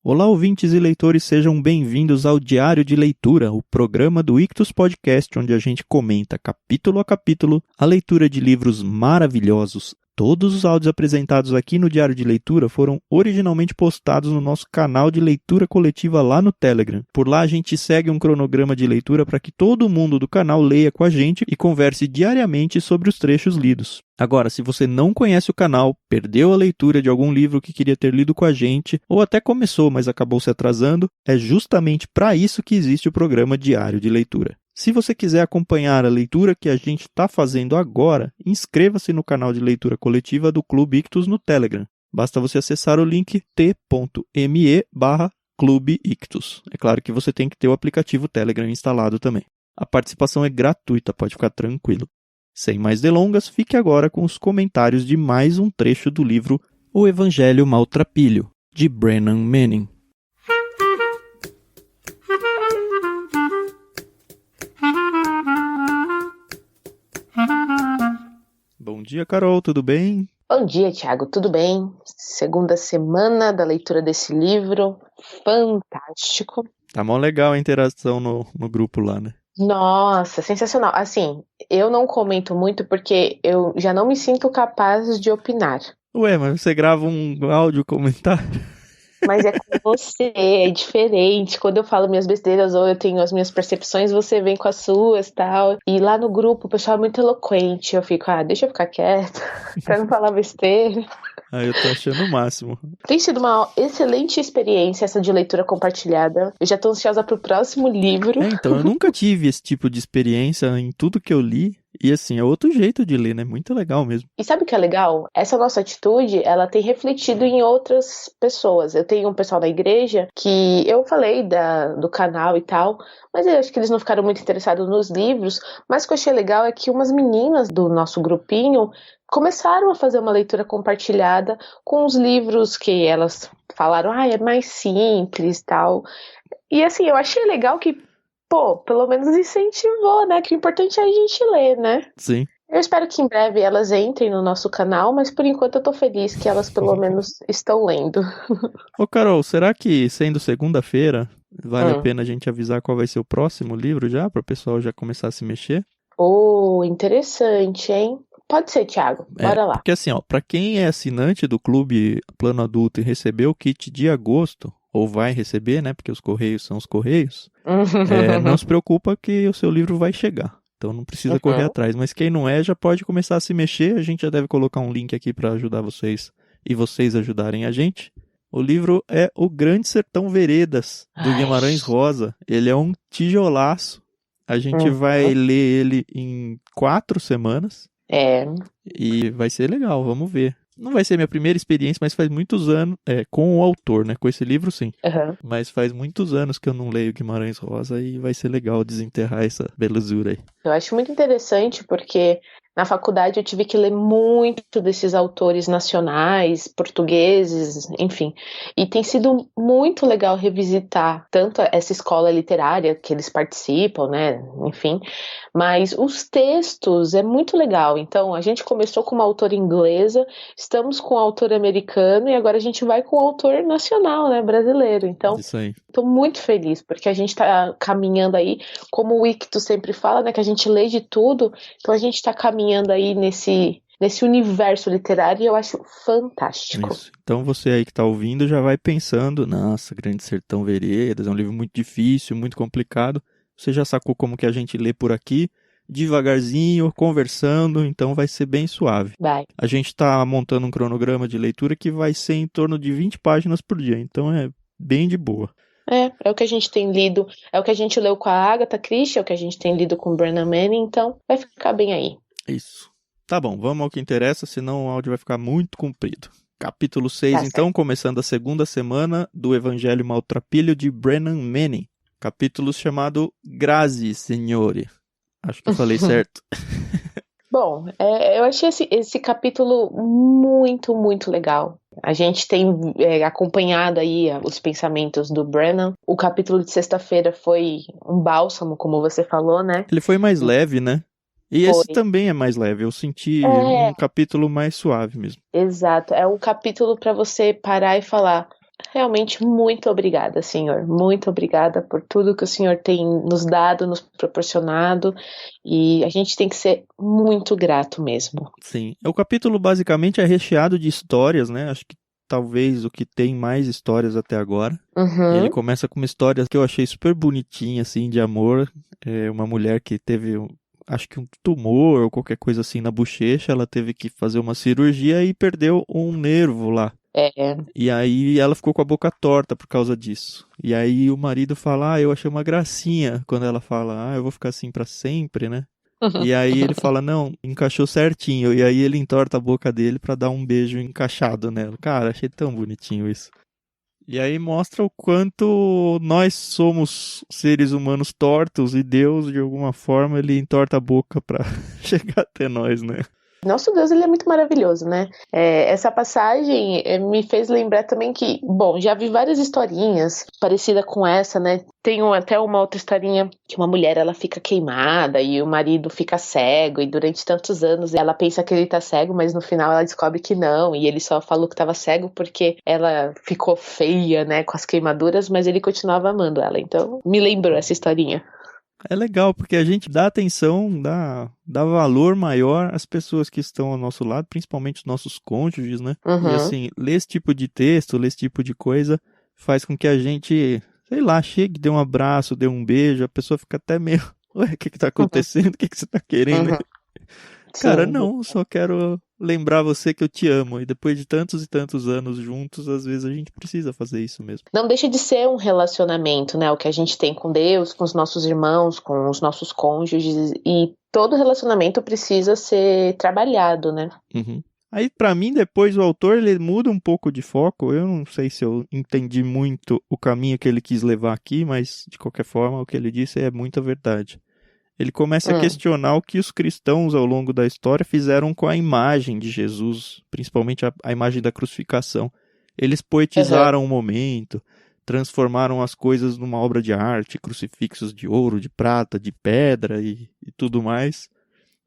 Olá, ouvintes e leitores, sejam bem-vindos ao Diário de Leitura, o programa do Ictus Podcast, onde a gente comenta capítulo a capítulo a leitura de livros maravilhosos. Todos os áudios apresentados aqui no Diário de Leitura foram originalmente postados no nosso canal de leitura coletiva lá no Telegram. Por lá a gente segue um cronograma de leitura para que todo mundo do canal leia com a gente e converse diariamente sobre os trechos lidos. Agora, se você não conhece o canal, perdeu a leitura de algum livro que queria ter lido com a gente, ou até começou, mas acabou se atrasando, é justamente para isso que existe o programa Diário de Leitura. Se você quiser acompanhar a leitura que a gente está fazendo agora, inscreva-se no canal de leitura coletiva do Clube Ictus no Telegram. Basta você acessar o link t.me/Clube Ictus. É claro que você tem que ter o aplicativo Telegram instalado também. A participação é gratuita, pode ficar tranquilo. Sem mais delongas, fique agora com os comentários de mais um trecho do livro O Evangelho Maltrapilho, de Brennan Manning. Bom dia, Carol, tudo bem? Bom dia, Thiago, tudo bem? Segunda semana da leitura desse livro, fantástico. Tá mó legal a interação no grupo lá, né? Nossa, sensacional. Assim, eu não comento muito porque eu já não me sinto capaz de opinar. Ué, mas você grava um áudio comentário? Mas é com você, é diferente. Quando eu falo minhas besteiras ou eu tenho as minhas percepções, você vem com as suas e tal. E lá no grupo o pessoal é muito eloquente. Eu fico, deixa eu ficar quieta, pra não falar besteira. Eu tô achando o máximo. Tem sido uma excelente experiência essa de leitura compartilhada. Eu já tô ansiosa pro próximo livro. Então, eu nunca tive esse tipo de experiência em tudo que eu li. E assim, é outro jeito de ler, né? Muito legal mesmo. E sabe o que é legal? Essa nossa atitude, ela tem refletido em outras pessoas. Eu tenho um pessoal da igreja que eu falei do canal e tal, mas eu acho que eles não ficaram muito interessados nos livros. Mas o que eu achei legal é que umas meninas do nosso grupinho começaram a fazer uma leitura compartilhada com os livros que elas falaram, é mais simples e tal. E assim, eu achei legal que pelo menos incentivou, né? Que o importante é a gente ler, né? Sim. Eu espero que em breve elas entrem no nosso canal, mas por enquanto eu tô feliz que elas pelo menos estão lendo. Ô, Carol, será que sendo segunda-feira, vale a pena a gente avisar qual vai ser o próximo livro já, para o pessoal já começar a se mexer? Interessante, hein? Pode ser, Thiago. Bora lá. Porque assim, para quem é assinante do Clube Plano Adulto e recebeu o kit de agosto, ou vai receber, né? Porque os correios são os correios. Não se preocupa que o seu livro vai chegar. Então não precisa correr atrás. Mas quem não já pode começar a se mexer. A gente já deve colocar um link aqui para ajudar vocês e vocês ajudarem a gente. O livro é O Grande Sertão Veredas, do Guimarães Rosa. Ele é um tijolaço. A gente vai ler ele em 4 semanas. E vai ser legal, vamos ver. Não vai ser minha primeira experiência, mas faz muitos anos, com o autor, né? Com esse livro, sim. Mas faz muitos anos que eu não leio Guimarães Rosa e vai ser legal desenterrar essa belezura aí. Eu acho muito interessante porque na faculdade eu tive que ler muito desses autores nacionais, portugueses, enfim. E tem sido muito legal revisitar tanto essa escola literária que eles participam, né? Enfim. Mas os textos é muito legal. Então, a gente começou com uma autora inglesa, estamos com um autor americano e agora a gente vai com um autor nacional, né? Brasileiro. Então, estou muito feliz porque a gente está caminhando aí, como o Ictus sempre fala, né? Que a gente lê de tudo. Então, a gente está caminhando aí nesse universo literário e eu acho fantástico. Isso. Então você aí que está ouvindo já vai pensando, nossa, Grande Sertão Veredas, é um livro muito difícil, muito complicado. Você já sacou como que a gente lê por aqui, devagarzinho, conversando, então vai ser bem suave. Vai. A gente está montando um cronograma de leitura que vai ser em torno de 20 páginas por dia, então é bem de boa. É o que a gente tem lido, é o que a gente leu com a Agatha Christie, é o que a gente tem lido com o Brennan Manning, então vai ficar bem aí. Isso. Tá bom, vamos ao que interessa, senão o áudio vai ficar muito comprido. Capítulo 6, então, começando a segunda semana do Evangelho Maltrapilho de Brennan Manning. Capítulo chamado Grazie, Signore. Acho que eu falei certo. Bom, eu achei esse capítulo muito, muito legal. A gente tem acompanhado aí os pensamentos do Brennan. O capítulo de sexta-feira foi um bálsamo, como você falou, né? Ele foi mais leve, né? E esse também é mais leve, eu senti um capítulo mais suave mesmo. Exato, é um capítulo para você parar e falar, Realmente, muito obrigada, Senhor. Muito obrigada por tudo que o Senhor tem nos dado, nos proporcionado. E a gente tem que ser muito grato mesmo. Sim. O capítulo basicamente é recheado de histórias, né? Acho que talvez o que tem mais histórias até agora. Ele Uhum. começa com uma história que eu achei super bonitinha, assim, de amor. É uma mulher que teve, acho que um tumor ou qualquer coisa assim na bochecha. Ela teve que fazer uma cirurgia e perdeu um nervo lá. É. E aí ela ficou com a boca torta por causa disso. E aí o marido fala, eu achei uma gracinha quando ela fala, eu vou ficar assim pra sempre, né? E aí ele fala, não, encaixou certinho. E aí ele entorta a boca dele pra dar um beijo encaixado nela. Cara, achei tão bonitinho isso. E aí mostra o quanto nós somos seres humanos tortos e Deus, de alguma forma, ele entorta a boca pra chegar até nós, né? Nosso Deus, ele é muito maravilhoso, né? Essa passagem me fez lembrar também que, bom, já vi várias historinhas parecidas com essa, né? Tem até uma outra historinha que uma mulher, ela fica queimada e o marido fica cego e durante tantos anos ela pensa que ele tá cego, mas no final ela descobre que não e ele só falou que tava cego porque ela ficou feia, né, com as queimaduras, mas ele continuava amando ela. Então, me lembrou essa historinha. É legal, porque a gente dá atenção, dá valor maior às pessoas que estão ao nosso lado, principalmente os nossos cônjuges, né? E Uhum. assim, ler esse tipo de texto, ler esse tipo de coisa, faz com que a gente, sei lá, chegue, dê um abraço, dê um beijo, a pessoa fica até meio, ué, o que tá Uhum. acontecendo? O que você tá querendo? Uhum. Cara, Sim. não, só quero lembrar você que eu te amo. E depois de tantos e tantos anos juntos, às vezes a gente precisa fazer isso mesmo. Não deixa de ser um relacionamento, né? O que a gente tem com Deus, com os nossos irmãos, com os nossos cônjuges. E todo relacionamento precisa ser trabalhado, né? Uhum. Aí, pra mim, depois o autor ele muda um pouco de foco. Eu não sei se eu entendi muito o caminho que ele quis levar aqui, mas de qualquer forma, o que ele disse é muita verdade. Ele começa a questionar o que os cristãos ao longo da história fizeram com a imagem de Jesus, principalmente a imagem da crucificação. Eles Uhum. poetizaram o momento, transformaram as coisas numa obra de arte, crucifixos de ouro, de prata, de pedra e tudo mais.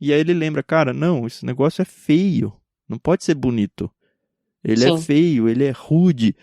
E aí ele lembra, cara, não, esse negócio é feio, não pode ser bonito. Ele é Sim. feio, ele é rude,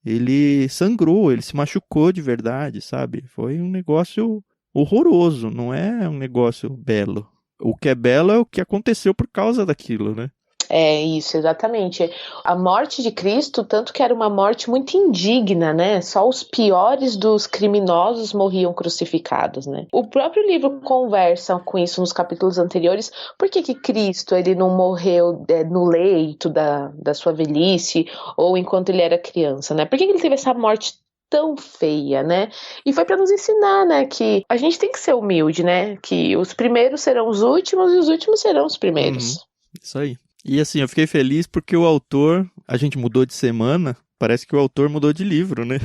ele sangrou, ele se machucou de verdade, sabe? Foi um negócio horroroso, não é um negócio belo. O que é belo é o que aconteceu por causa daquilo, né? É isso, exatamente. A morte de Cristo, tanto que era uma morte muito indigna, né? Só os piores dos criminosos morriam crucificados, né? O próprio livro conversa com isso nos capítulos anteriores. Por que Cristo ele não morreu no leito da sua velhice ou enquanto ele era criança, né? Por que ele teve essa morte tão feia, né? E foi para nos ensinar, né, que a gente tem que ser humilde, né? Que os primeiros serão os últimos e os últimos serão os Uhum, primeiros. isso aí. E assim, eu fiquei feliz porque o autor, a gente mudou de semana, parece que o autor mudou de livro, né?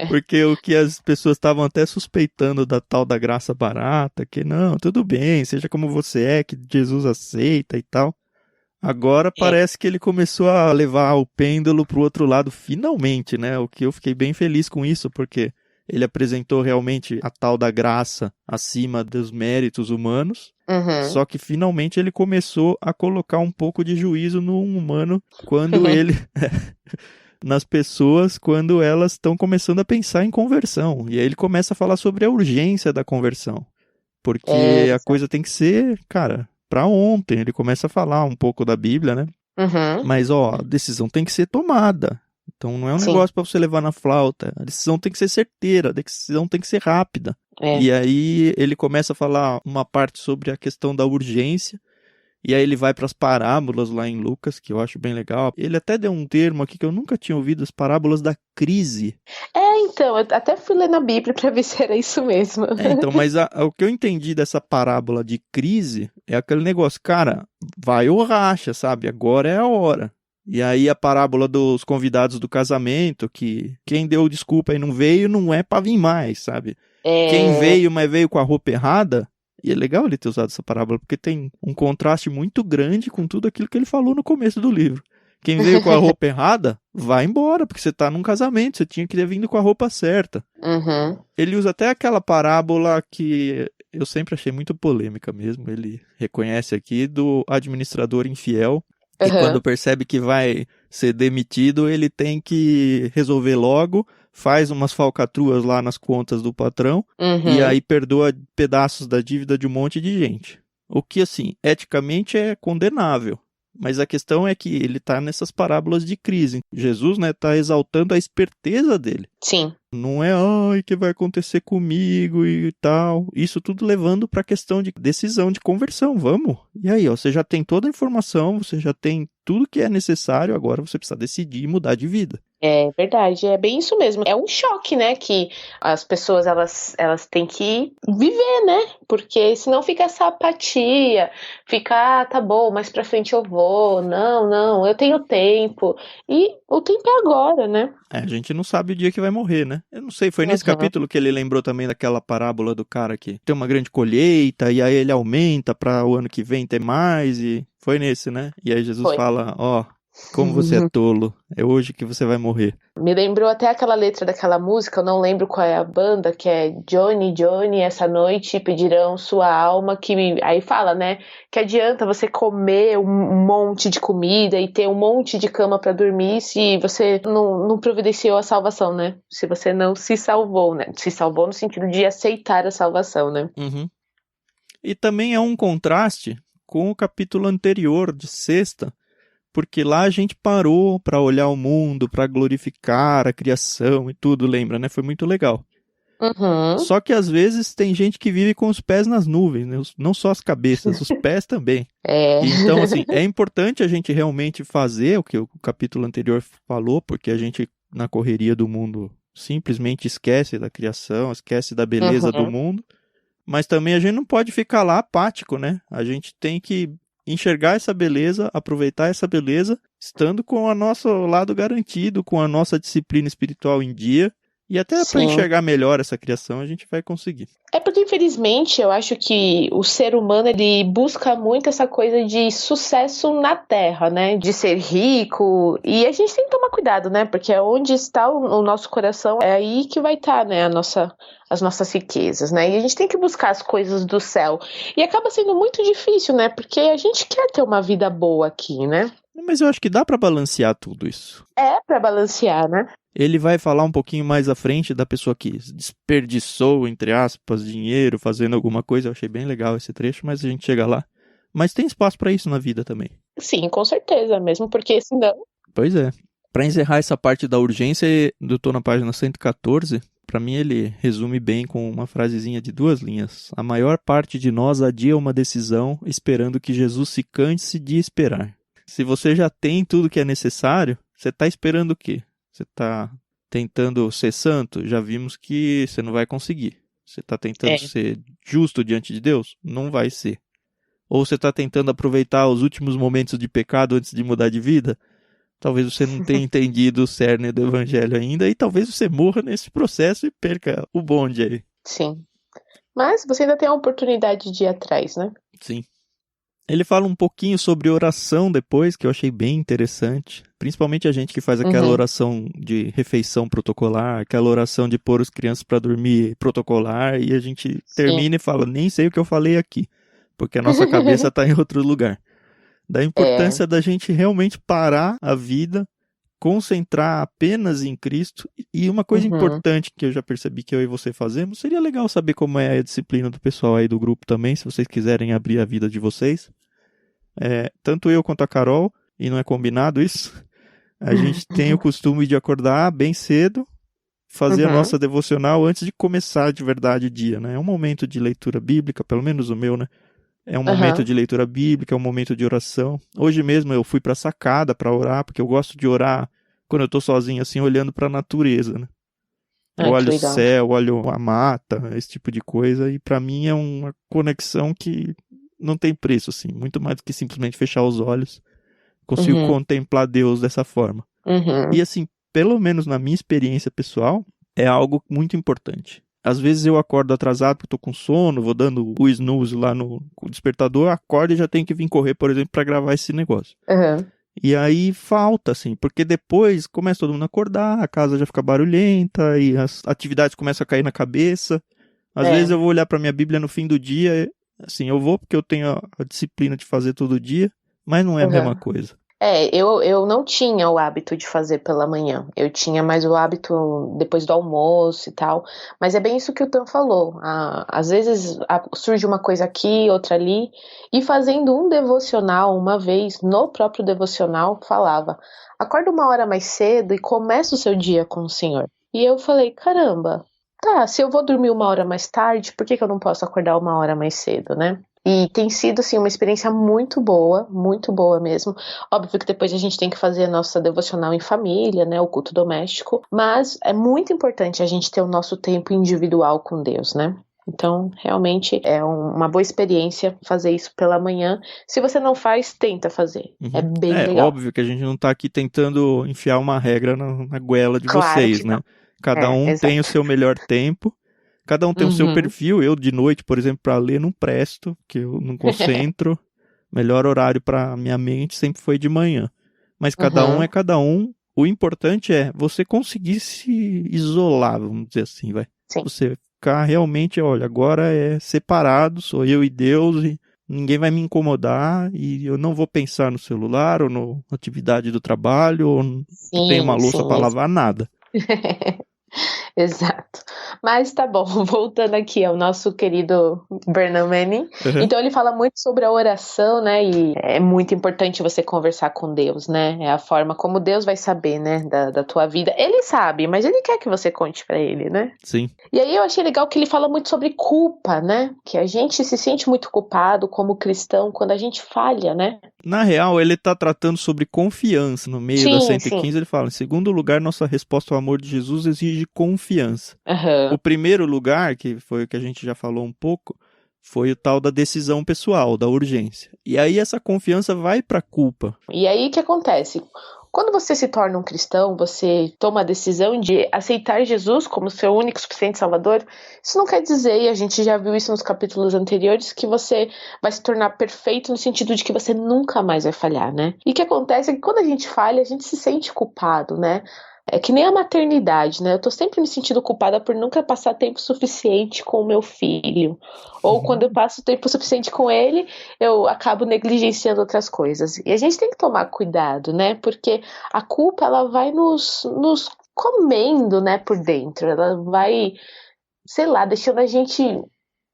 Porque o que as pessoas estavam até suspeitando da tal da graça barata, que não, tudo bem, seja como você é, que Jesus aceita e tal. Agora É. parece que ele começou a levar o pêndulo pro outro lado finalmente, né? O que eu fiquei bem feliz com isso, porque ele apresentou realmente a tal da graça acima dos méritos humanos. Uhum. Só que finalmente ele começou a colocar um pouco de juízo no humano quando ele nas pessoas quando elas estão começando a pensar em conversão. E aí ele começa a falar sobre a urgência da conversão, É, porque a coisa tem que ser, cara, para ontem. Ele começa a falar um pouco da Bíblia, né? uhum. Mas ó, a decisão tem que ser tomada. Então não é um Sim. negócio para você levar na flauta. A decisão tem que ser certeira, a decisão tem que ser rápida. É. E aí ele começa a falar uma parte sobre a questão da urgência. E aí ele vai para as parábolas lá em Lucas, que eu acho bem legal. Ele até deu um termo aqui que eu nunca tinha ouvido, as parábolas da crise. Então, eu até fui ler na Bíblia para ver se era isso mesmo. Então, mas o que eu entendi dessa parábola de crise é aquele negócio, cara, vai ou racha, sabe? Agora é a hora. E aí a parábola dos convidados do casamento, que quem deu desculpa e não veio, não é pra vir mais, sabe? Quem É, veio, mas veio com a roupa errada, e é legal ele ter usado essa parábola, porque tem um contraste muito grande com tudo aquilo que ele falou no começo do livro. Quem veio com a roupa errada, vai embora, porque você tá num casamento, você tinha que ter vindo com a roupa certa. uhum. Ele usa até aquela parábola que eu sempre achei muito polêmica mesmo. Ele reconhece aqui do administrador infiel, E quando percebe que vai ser demitido, ele tem que resolver logo, faz umas falcatruas lá nas contas do patrão, e aí perdoa pedaços da dívida de um monte de gente. O que, assim, eticamente é condenável. Mas a questão é que ele está nessas parábolas de crise. Jesus, né, tá exaltando a esperteza dele. Sim. Não é, o que vai acontecer comigo e tal. Isso tudo levando para a questão de decisão, de conversão. Vamos. E aí, você já tem toda a informação, você já tem tudo que é necessário, agora você precisa decidir e mudar de vida. É verdade, é bem isso mesmo. É um choque, né, que as pessoas, elas têm que viver, né, porque senão fica essa apatia, fica, tá bom, mais pra frente eu vou, não, eu tenho tempo, e o tempo é agora, né. A gente não sabe o dia que vai morrer, né? Eu não sei, foi nesse capítulo que ele lembrou também daquela parábola do cara que tem uma grande colheita, e aí ele aumenta para o ano que vem ter mais, e foi nesse, né? E aí Jesus fala, como você é tolo, é hoje que você vai morrer. Me lembrou até aquela letra daquela música, eu não lembro qual é a banda, que é Johnny, Johnny, essa noite pedirão sua alma, que aí fala, né, que adianta você comer um monte de comida e ter um monte de cama para dormir se você não providenciou a salvação, né, se você não se salvou, né, se salvou no sentido de aceitar a salvação, né. E também é um contraste com o capítulo anterior, de sexta, porque lá a gente parou para olhar o mundo, para glorificar a criação e tudo, lembra, né? Foi muito legal. Só que às vezes tem gente que vive com os pés nas nuvens, né? Não só as cabeças, os pés também. Então, assim, é importante a gente realmente fazer o que o capítulo anterior falou, porque a gente, na correria do mundo, simplesmente esquece da criação, esquece da beleza do mundo. Mas também a gente não pode ficar lá apático, né? A gente tem que enxergar essa beleza, aproveitar essa beleza, estando com o nosso lado garantido, com a nossa disciplina espiritual em dia, e até para enxergar melhor essa criação a gente vai conseguir. É porque, infelizmente, eu acho que o ser humano, ele busca muito essa coisa de sucesso na Terra, né? De ser rico, e a gente tem que tomar cuidado, né? Porque onde está o nosso coração, é aí que vai estar, né, as nossas riquezas, né? E a gente tem que buscar as coisas do céu. E acaba sendo muito difícil, né? Porque a gente quer ter uma vida boa aqui, né? Mas eu acho que dá para balancear tudo isso. É para balancear, né? Ele vai falar um pouquinho mais à frente da pessoa que desperdiçou, entre aspas, dinheiro fazendo alguma coisa. Eu achei bem legal esse trecho, mas a gente chega lá. Mas tem espaço para isso na vida também. Sim, com certeza, mesmo porque senão... Pois é. Para encerrar essa parte da urgência, eu tô na página 114. Para mim ele resume bem com uma frasezinha de 2 linhas. A maior parte de nós adia uma decisão esperando que Jesus se canse de esperar. Se você já tem tudo que é necessário, você está esperando o quê? Você está tentando ser santo? Já vimos que você não vai conseguir. Você está tentando ser justo diante de Deus? Não vai ser. Ou você está tentando aproveitar os últimos momentos de pecado antes de mudar de vida? Talvez você não tenha entendido o cerne do evangelho ainda e talvez você morra nesse processo e perca o bonde aí. Sim. Mas você ainda tem a oportunidade de ir atrás, né? Sim. Ele fala um pouquinho sobre oração depois, que eu achei bem interessante. Principalmente a gente que faz aquela oração de refeição protocolar, aquela oração de pôr as crianças para dormir protocolar, e a gente termina e fala, nem sei o que eu falei aqui, porque a nossa cabeça está em outro lugar. Da importância da gente realmente parar a vida, concentrar apenas em Cristo. E uma coisa importante que eu já percebi que eu e você fazemos, seria legal saber como é a disciplina do pessoal aí do grupo também, se vocês quiserem abrir a vida de vocês. Tanto eu quanto a Carol, e não é combinado isso, a gente tem o costume de acordar bem cedo, fazer a nossa devocional antes de começar de verdade o dia, né? É um momento de leitura bíblica, pelo menos o meu, né? É um momento de leitura bíblica, é um momento de oração. Hoje mesmo eu fui pra sacada para orar, porque eu gosto de orar quando eu tô sozinho, assim, olhando pra natureza, né? Eu olho o céu, olho a mata, esse tipo de coisa, e pra mim é uma conexão que não tem preço, assim. Muito mais do que simplesmente fechar os olhos. Consigo contemplar Deus dessa forma. E assim, pelo menos na minha experiência pessoal, é algo muito importante. Às vezes eu acordo atrasado porque tô com sono, vou dando o snooze lá no despertador, acordo e já tenho que vir correr, por exemplo, para gravar esse negócio. E aí falta, assim, porque depois começa todo mundo a acordar, a casa já fica barulhenta e as atividades começam a cair na cabeça. Às vezes eu vou olhar para minha Bíblia no fim do dia, assim, eu vou porque eu tenho a disciplina de fazer todo dia, mas não é a mesma coisa. Eu não tinha o hábito de fazer pela manhã. Eu tinha mais o hábito depois do almoço e tal. Mas é bem isso que o Tan falou. Às vezes surge uma coisa aqui, outra ali. E fazendo um devocional, uma vez, no próprio devocional, falava: acorda 1 hora mais cedo e começa o seu dia com o Senhor. E eu falei: caramba, tá, se eu vou dormir 1 hora mais tarde, por que eu não posso acordar 1 hora mais cedo, né? E tem sido, assim, uma experiência muito boa mesmo. Óbvio que depois a gente tem que fazer a nossa devocional em família, né, o culto doméstico, mas é muito importante a gente ter o nosso tempo individual com Deus, né? Então, realmente é uma boa experiência fazer isso pela manhã. Se você não faz, tenta fazer. É bem legal. Óbvio que a gente não tá aqui tentando enfiar uma regra na goela de Claro vocês, que né? não. Cada um tem o seu melhor tempo. Cada um tem o seu perfil. Eu, de noite, por exemplo, para ler, não presto, porque eu não concentro. Melhor horário para minha mente sempre foi de manhã. Mas cada um é cada um. O importante é você conseguir se isolar, vamos dizer assim, vai. Sim. Você ficar realmente, olha, agora é separado, sou eu e Deus, e ninguém vai me incomodar, e eu não vou pensar no celular, ou na atividade do trabalho, ou que tem uma louça para lavar, nada. Exato. Mas tá bom, voltando aqui ao nosso querido Bernard Manning. Então ele fala muito sobre a oração, né? E é muito importante você conversar com Deus, né? É a forma como Deus vai saber, né? Da tua vida. Ele sabe, mas ele quer que você conte pra ele, né? Sim. E aí eu achei legal que ele fala muito sobre culpa, né? Que a gente se sente muito culpado como cristão quando a gente falha, né? Na real, ele tá tratando sobre confiança. No meio da 115, ele fala: em segundo lugar, nossa resposta ao amor de Jesus exige confiança. O primeiro lugar, que foi o que a gente já falou um pouco, foi o tal da decisão pessoal, da urgência. E aí essa confiança vai pra culpa. E aí o que acontece? Quando você se torna um cristão, você toma a decisão de aceitar Jesus como seu único e suficiente Salvador, isso não quer dizer, e a gente já viu isso nos capítulos anteriores, que você vai se tornar perfeito no sentido de que você nunca mais vai falhar, né? E o que acontece é que quando a gente falha, a gente se sente culpado, né? É que nem a maternidade, né? Eu tô sempre me sentindo culpada por nunca passar tempo suficiente com o meu filho. Ou quando eu passo tempo suficiente com ele, eu acabo negligenciando outras coisas. E a gente tem que tomar cuidado, né? Porque a culpa, ela vai nos comendo, né, por dentro. Ela vai, sei lá, deixando a gente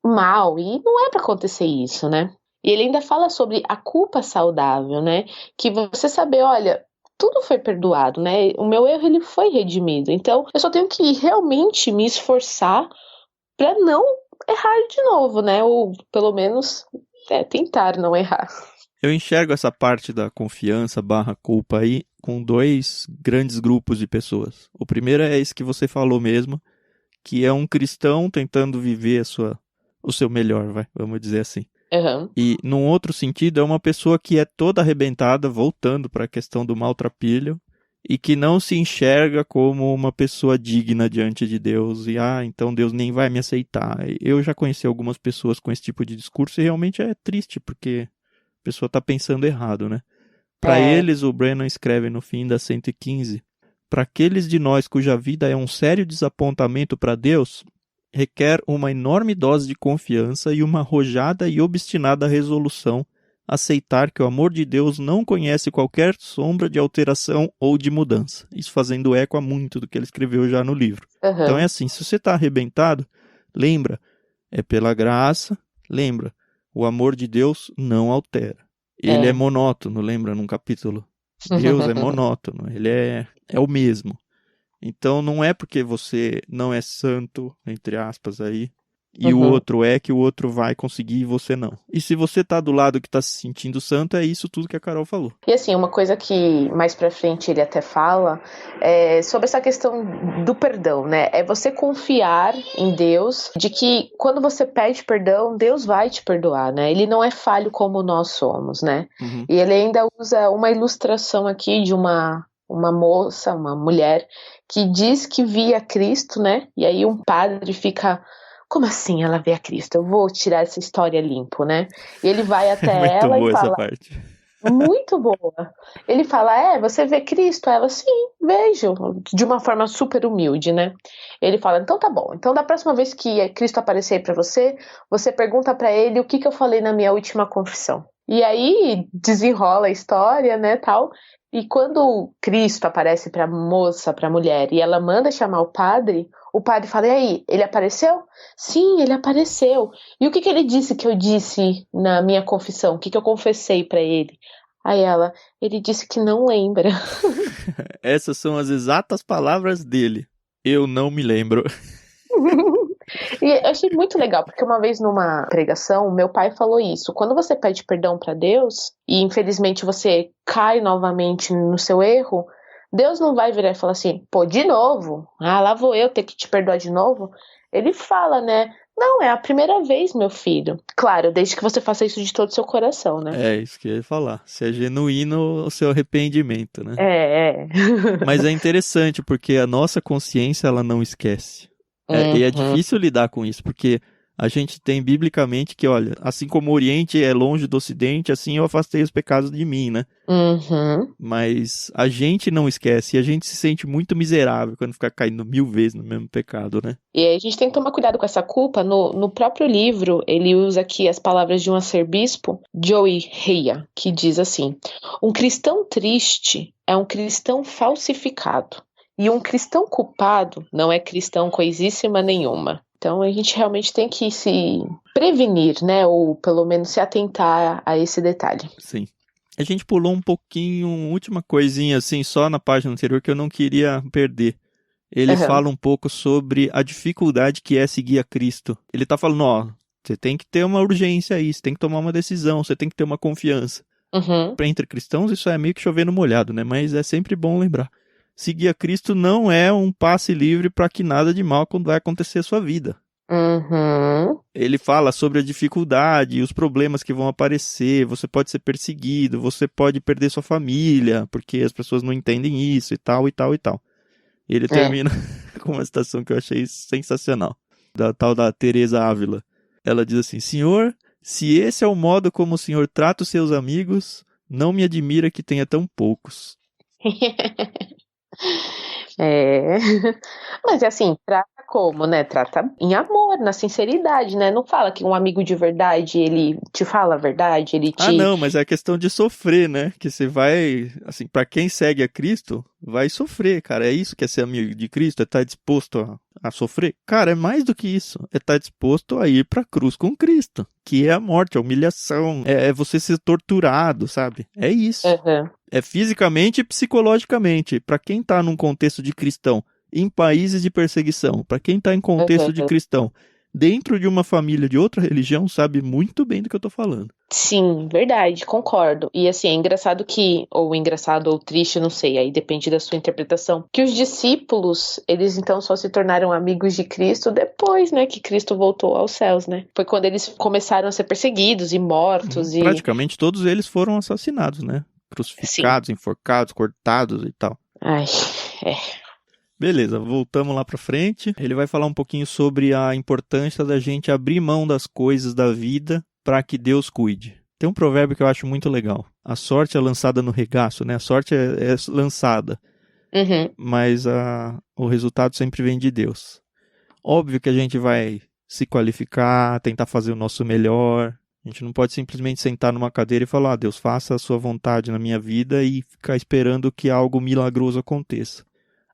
mal. E não é pra acontecer isso, né? E ele ainda fala sobre a culpa saudável, né? Que você saber, olha, tudo foi perdoado, né? O meu erro, ele foi redimido. Então, eu só tenho que realmente me esforçar para não errar de novo, né? Ou, pelo menos, tentar não errar. Eu enxergo essa parte da confiança / culpa aí com 2 grandes grupos de pessoas. O primeiro é esse que você falou mesmo, que é um cristão tentando viver o seu melhor, vamos dizer assim. E, num outro sentido, é uma pessoa que é toda arrebentada, voltando para a questão do maltrapilho, e que não se enxerga como uma pessoa digna diante de Deus, e então Deus nem vai me aceitar. Eu já conheci algumas pessoas com esse tipo de discurso, e realmente é triste, porque a pessoa está pensando errado, né? Para eles, o Brennan escreve no fim da 115, para aqueles de nós cuja vida é um sério desapontamento para Deus, requer uma enorme dose de confiança e uma arrojada e obstinada resolução aceitar que o amor de Deus não conhece qualquer sombra de alteração ou de mudança. Isso fazendo eco a muito do que ele escreveu já no livro. Então é assim, se você está arrebentado, lembra, é pela graça, lembra, o amor de Deus não altera. Ele é monótono, lembra num capítulo? Deus é monótono, ele é o mesmo. Então não é porque você não é santo, entre aspas aí, e o outro é que o outro vai conseguir e você não. E se você tá do lado que tá se sentindo santo, é isso tudo que a Carol falou. E assim, uma coisa que mais pra frente ele até fala é sobre essa questão do perdão, né? É você confiar em Deus, de que quando você pede perdão, Deus vai te perdoar, né? Ele não é falho como nós somos, né? E ele ainda usa uma ilustração aqui de uma moça, uma mulher, que diz que via Cristo, né? E aí um padre fica: como assim ela vê a Cristo? Eu vou tirar essa história limpo, né? E ele vai até ela e fala... essa parte. Muito boa. Ele fala: você vê Cristo? Ela: sim, vejo. De uma forma super humilde, né? Ele fala: então tá bom. Então da próxima vez que Cristo aparecer pra você, você pergunta pra ele o que eu falei na minha última confissão. E aí desenrola a história, né, tal. E quando Cristo aparece para a moça, para a mulher, e ela manda chamar o padre fala: e aí, ele apareceu? Sim, ele apareceu. E o que ele disse que eu disse na minha confissão? O que eu confessei para ele? Aí ela: ele disse que não lembra. Essas são as exatas palavras dele. Eu não me lembro. E eu achei muito legal, porque uma vez numa pregação, meu pai falou isso. Quando você pede perdão para Deus, e infelizmente você cai novamente no seu erro, Deus não vai virar e falar assim, pô, de novo? Ah, lá vou eu ter que te perdoar de novo? Ele fala, né? Não, é a primeira vez, meu filho. Claro, desde que você faça isso de todo o seu coração, né? É isso que eu ia falar. Se é genuíno o seu arrependimento, né? É. Mas é interessante, porque a nossa consciência, ela não esquece. E é Uhum. difícil lidar com isso, porque a gente tem biblicamente que, olha, assim como o Oriente é longe do Ocidente, assim eu afastei os pecados de mim, né? Uhum. Mas a gente não esquece e a gente se sente muito miserável quando fica caindo 1000 vezes no mesmo pecado, né? E aí a gente tem que tomar cuidado com essa culpa. No próprio livro, ele usa aqui as palavras de um arcebispo, Joey Heya, que diz assim: um cristão triste é um cristão falsificado. E um cristão culpado não é cristão coisíssima nenhuma. Então a gente realmente tem que se prevenir, né? Ou pelo menos se atentar a esse detalhe. Sim. A gente pulou um pouquinho, última coisinha assim, só na página anterior que eu não queria perder. Ele Uhum. fala um pouco sobre a dificuldade que é seguir a Cristo. Ele tá falando, ó, você tem que ter uma urgência aí, você tem que tomar uma decisão, você tem que ter uma confiança. Uhum. Entre cristãos isso é meio que chover no molhado, né? Mas é sempre bom lembrar. Seguir a Cristo não é um passe livre para que nada de mal vai acontecer à sua vida. Uhum. Ele fala sobre a dificuldade e os problemas que vão aparecer, você pode ser perseguido, você pode perder sua família, porque as pessoas não entendem isso e tal, e tal, e tal. E ele É. termina com uma citação que eu achei sensacional, da tal da Teresa Ávila. Ela diz assim, Senhor, se esse é o modo como o Senhor trata os seus amigos, não me admira que tenha tão poucos. É. Mas é assim, trata como, né? Trata em amor, na sinceridade, né? Não fala que um amigo de verdade, ele te fala a verdade, ele Ah, te... não, mas é a questão de sofrer, né? Que você vai, assim, pra quem segue a Cristo, vai sofrer, cara. É isso que é ser amigo de Cristo, é estar disposto a sofrer. Cara, é mais do que isso. É estar disposto a ir pra cruz com Cristo, que é a morte, a humilhação, é você ser torturado, sabe? É isso. Uhum, É fisicamente e psicologicamente. Pra quem tá num contexto de cristão, em países de perseguição, pra quem tá em contexto de uhum. cristão, dentro de uma família de outra religião, sabe muito bem do que eu tô falando. Sim, verdade, concordo. E assim, é engraçado que, ou engraçado ou triste, não sei, aí depende da sua interpretação, que os discípulos, eles então só se tornaram amigos de Cristo depois, né, que Cristo voltou aos céus, né? Foi quando eles começaram a ser perseguidos e mortos e... Praticamente todos eles foram assassinados, né? Sim. Crucificados, enforcados, cortados e tal. Ai, é. Beleza, voltamos lá pra frente. Ele vai falar um pouquinho sobre a importância da gente abrir mão das coisas da vida para que Deus cuide. Tem um provérbio que eu acho muito legal. A sorte é lançada no regaço, né? A sorte é lançada, Uhum. mas o resultado sempre vem de Deus. Óbvio que a gente vai se qualificar, tentar fazer o nosso melhor. A gente não pode simplesmente sentar numa cadeira e falar, Deus, faça a sua vontade na minha vida e ficar esperando que algo milagroso aconteça.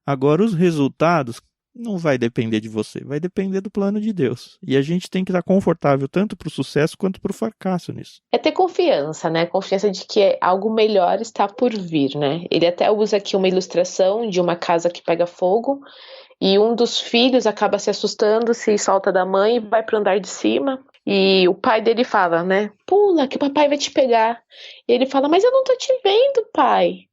Agora, os resultados não vai depender de você, vai depender do plano de Deus. E a gente tem que estar confortável tanto para o sucesso quanto para o fracasso nisso. É ter confiança, né? Confiança de que algo melhor está por vir, né? Ele até usa aqui uma ilustração de uma casa que pega fogo e um dos filhos acaba se assustando, se solta da mãe e vai para o andar de cima. E o pai dele fala, né? Pula, que o papai vai te pegar. E ele fala, mas eu não tô te vendo, pai.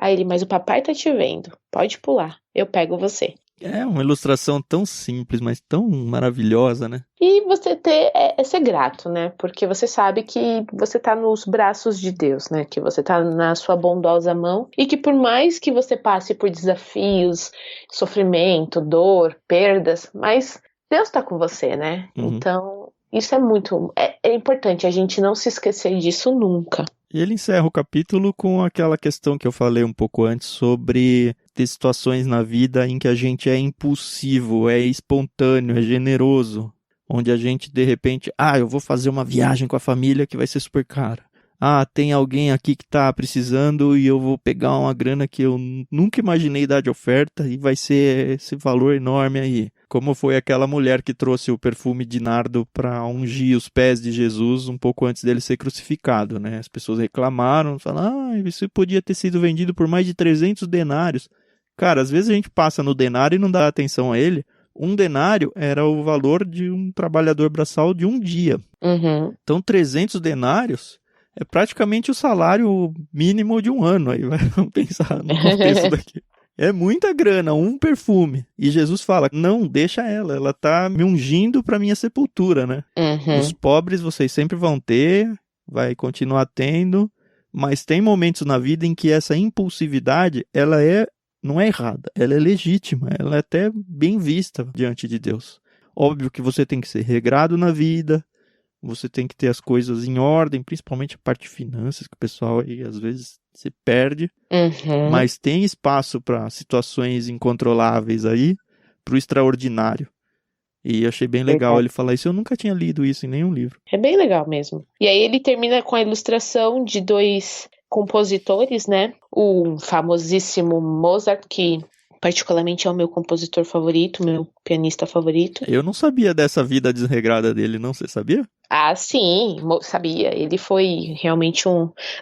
Aí ele, mas o papai tá te vendo. Pode pular, eu pego você. É uma ilustração tão simples, mas tão maravilhosa, né? E você é ser grato, né? Porque você sabe que você tá nos braços de Deus, né? Que você tá na sua bondosa mão e que por mais que você passe por desafios, sofrimento, dor, perdas, mas Deus tá com você, né? Uhum. Então, isso é muito... É importante a gente não se esquecer disso nunca. E ele encerra o capítulo com aquela questão que eu falei um pouco antes sobre ter situações na vida em que a gente é impulsivo, é espontâneo, é generoso. Onde a gente, de repente, eu vou fazer uma viagem com a família que vai ser super cara. tem alguém aqui que tá precisando e eu vou pegar uma grana que eu nunca imaginei dar de oferta e vai ser esse valor enorme aí. Como foi aquela mulher que trouxe o perfume de nardo para ungir os pés de Jesus um pouco antes dele ser crucificado, né? As pessoas reclamaram, falaram, isso podia ter sido vendido por mais de 300 denários. Cara, às vezes a gente passa no denário e não dá atenção a ele. Um denário era o valor de um trabalhador braçal de um dia. Uhum. Então 300 denários é praticamente o salário mínimo de um ano. Aí vamos pensar no contexto daqui. É muita grana, um perfume. E Jesus fala, não, deixa ela tá me ungindo para minha sepultura, né? Uhum. Os pobres vocês sempre vão ter, vai continuar tendo, mas tem momentos na vida em que essa impulsividade, ela não é errada, ela é legítima, ela é até bem vista diante de Deus. Óbvio que você tem que ser regrado na vida, você tem que ter as coisas em ordem, principalmente a parte de finanças, que o pessoal aí às vezes se perde. Uhum. Mas tem espaço para situações incontroláveis aí, para o extraordinário. E eu achei bem legal ele falar isso. Eu nunca tinha lido isso em nenhum livro. É bem legal mesmo. E aí ele termina com a ilustração de 2 compositores, né? O famosíssimo Mozart, que particularmente é o meu compositor favorito, meu pianista favorito. Eu não sabia dessa vida desregrada dele, não? Você sabia? Ah, sim, sabia. Ele foi realmente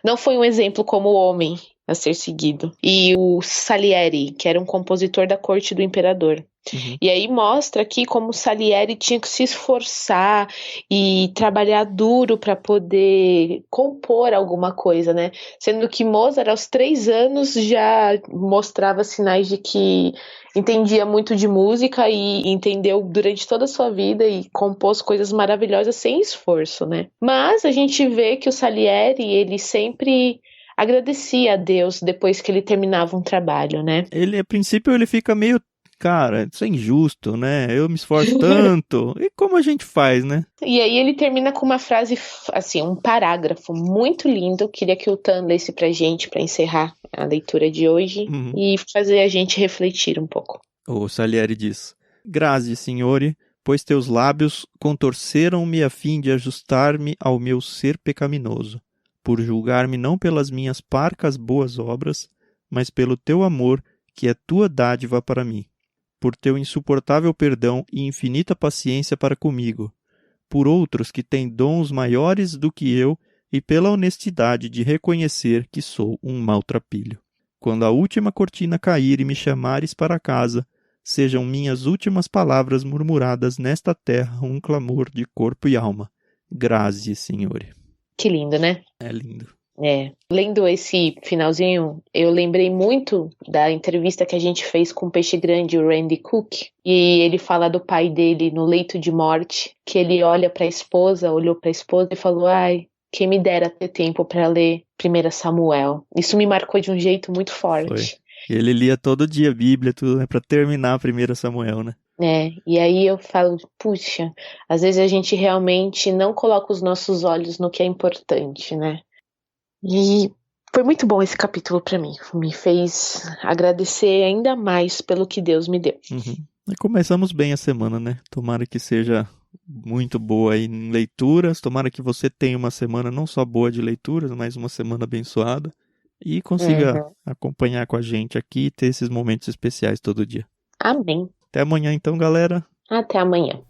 não foi um exemplo como homem a ser seguido. E o Salieri, que era um compositor da corte do imperador. Uhum. E aí mostra aqui como Salieri tinha que se esforçar e trabalhar duro para poder compor alguma coisa, né? Sendo que Mozart, aos 3 anos, já mostrava sinais de que entendia muito de música e entendeu durante toda a sua vida e compôs coisas maravilhosas sem esforço, né? Mas a gente vê que o Salieri, ele sempre agradecia a Deus depois que ele terminava um trabalho, né? Ele, a princípio, ele fica meio, cara, isso é injusto, né? Eu me esforço tanto. E como a gente faz, né? E aí ele termina com uma frase, assim, um parágrafo muito lindo. Queria que o Tan lesse pra gente, pra encerrar a leitura de hoje e fazer a gente refletir um pouco. O Salieri diz, Grazie, Signore, pois teus lábios contorceram-me a fim de ajustar-me ao meu ser pecaminoso, por julgar-me não pelas minhas parcas boas obras, mas pelo teu amor, que é tua dádiva para mim, por teu insuportável perdão e infinita paciência para comigo, por outros que têm dons maiores do que eu e pela honestidade de reconhecer que sou um maltrapilho. Quando a última cortina cair e me chamares para casa, sejam minhas últimas palavras murmuradas nesta terra um clamor de corpo e alma. Grazie, Signore. Que lindo, né? É lindo. É. Lendo esse finalzinho, eu lembrei muito da entrevista que a gente fez com o Peixe Grande, o Randy Cook, e ele fala do pai dele no leito de morte, que ele olhou para a esposa e falou, quem me dera ter tempo para ler 1 Samuel. Isso me marcou de um jeito muito forte. Foi. Ele lia todo dia a Bíblia, tudo, né, para terminar 1 Samuel, né? E aí eu falo, puxa, às vezes a gente realmente não coloca os nossos olhos no que é importante, né? E foi muito bom esse capítulo para mim. Me fez agradecer ainda mais pelo que Deus me deu. E começamos bem a semana, né? Tomara que seja muito boa aí em leituras. Tomara que você tenha uma semana não só boa de leituras, mas uma semana abençoada. E consiga acompanhar com a gente aqui e ter esses momentos especiais todo dia. Amém. Até amanhã então, galera. Até amanhã.